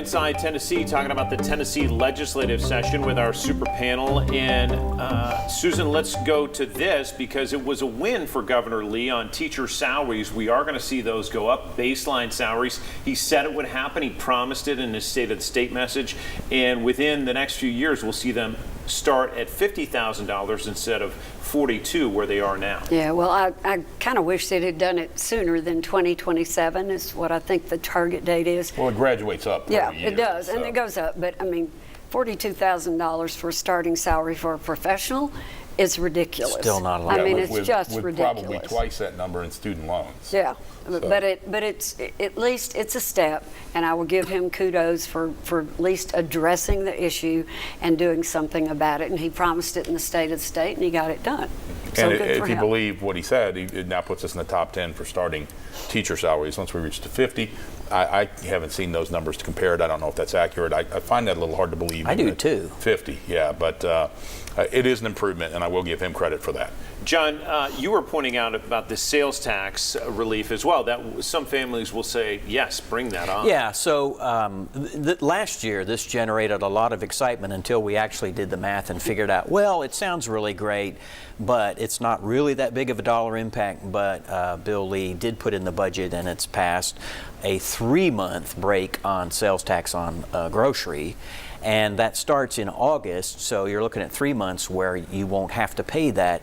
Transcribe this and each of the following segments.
Inside Tennessee, talking about the Tennessee legislative session with our super panel. And Susan, let's go to this because it was a win for Governor Lee on teacher salaries. We are going to see those go up, baseline salaries. He said it would happen. He promised it in his State of the State message. And within the next few years, we'll see them start at $50,000 instead of $42,000 where they are now. Yeah, well, I kind of wish they'd had done it sooner than 2027 is what I think the target date is. Well, it graduates up. Yeah, every year, it does, so. and it goes up. But I mean, $42,000 for a starting salary for a professional is ridiculous. Still not a lot. I mean, Yeah, it's just with ridiculous. probably twice that number in student loans. Yeah, So. but it's at least it's a step, and I will give him kudos for at least addressing the issue and doing something about it. And he promised it in the State of the State, and he got it done. So And good for if you him. believe what he said, it now puts us in the top 10 for starting teacher salaries. Once we reach to 50, I haven't seen those numbers to compare it. I don't know if that's accurate. I find that a little hard to believe. I do too. 50, yeah, but it is an improvement, and I will give him credit for that. John, you were pointing out about the sales tax relief as well. That some families will say, yes, bring that on. Yeah, so last year this generated a lot of excitement until we actually did the math and figured out, well, it sounds really great, but it's not really that big of a dollar impact. But Bill Lee did put in the budget, and it's passed a 3-month break on sales tax on grocery. And that starts in August, so you're looking at 3 months where you won't have to pay that.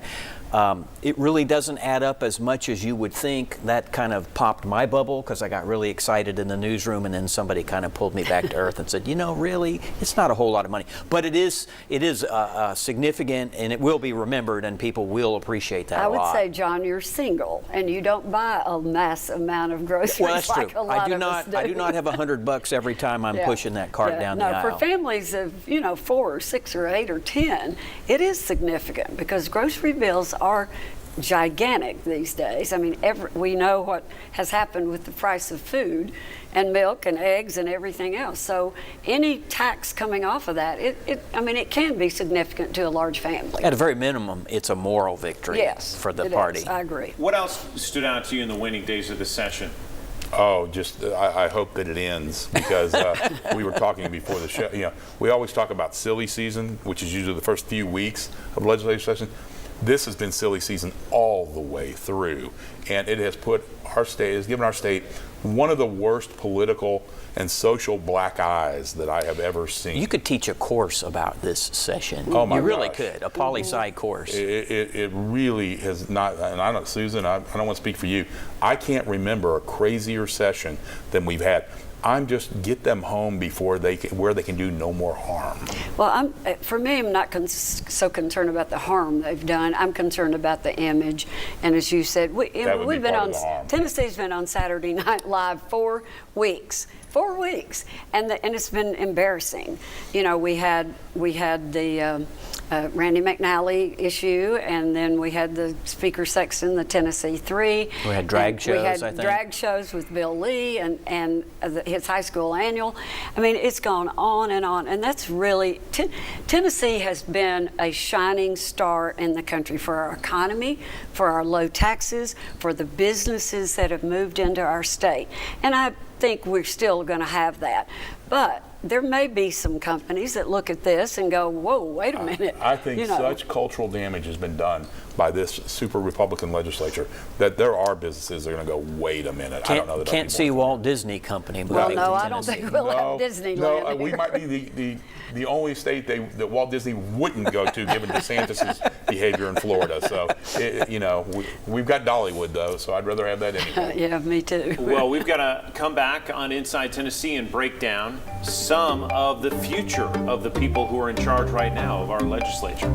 It really doesn't add up as much as you would think. That kind of popped my bubble because I got really excited in the newsroom, and then somebody kind of pulled me back to earth and said, you know, really, it's not a whole lot of money. But it is significant, and it will be remembered, and people will appreciate that I a lot. would say, John, you're single, and you don't buy a mass amount of groceries Well, that's like true. a lot I do of us not. do. I do not have $100 every time I'm Yeah. pushing that cart Yeah. down no, the aisle. for families of 4 or 6 or 8 or 10, it is significant because grocery bills are gigantic these days. I mean, we know what has happened with the price of food and milk and eggs and everything else. So any tax coming off of that, it can be significant to a large family. At a very minimum, it's a moral victory for the it party. is. I agree. What else stood out to you in the waning days of the session? Oh, just I hope that it ends because we were talking before the show. You know, we always talk about silly season, which is usually the first few weeks of legislative session. This has been silly season all the way through, and it has put our state, has given our state one of the worst political and social black eyes that I have ever seen. You could teach a course about this session. Oh my You really gosh. could, a poli-sci course. It really has not, and I don't, Susan, I don't want to speak for you. I can't remember a crazier session than we've had. I'm just get them home before where they can do no more harm. Well, for me, I'm not so concerned about the harm they've done. I'm concerned about the image. And as you said, we've been on, Tennessee's been on Saturday Night Live 4 weeks. 4 weeks, and it's been embarrassing. You know, we had the Randy McNally issue, and then we had the Speaker Sexton, the Tennessee 3. We had drag shows, We had I think. drag shows with Bill Lee and his high school annual. I mean, it's gone on, and that's really Tennessee has been a shining star in the country for our economy, for our low taxes, for the businesses that have moved into our state, and I think we're still going to have that. But there may be some companies that look at this and go, whoa, wait a minute. I think such cultural damage has been done by this super Republican legislature that there are businesses that are going to go, wait a minute. I don't know that Can't see Walt Disney Company moving Well, to no, I don't Tennessee. think we'll have Disneyland No, we here. might be the only state that Walt Disney wouldn't go to, given DeSantis's behavior in Florida. So, we've got Dollywood though, so I'd rather have that anyway. Yeah, me too. Well, we've got to come back on Inside Tennessee and break down some of the future of the people who are in charge right now of our legislature.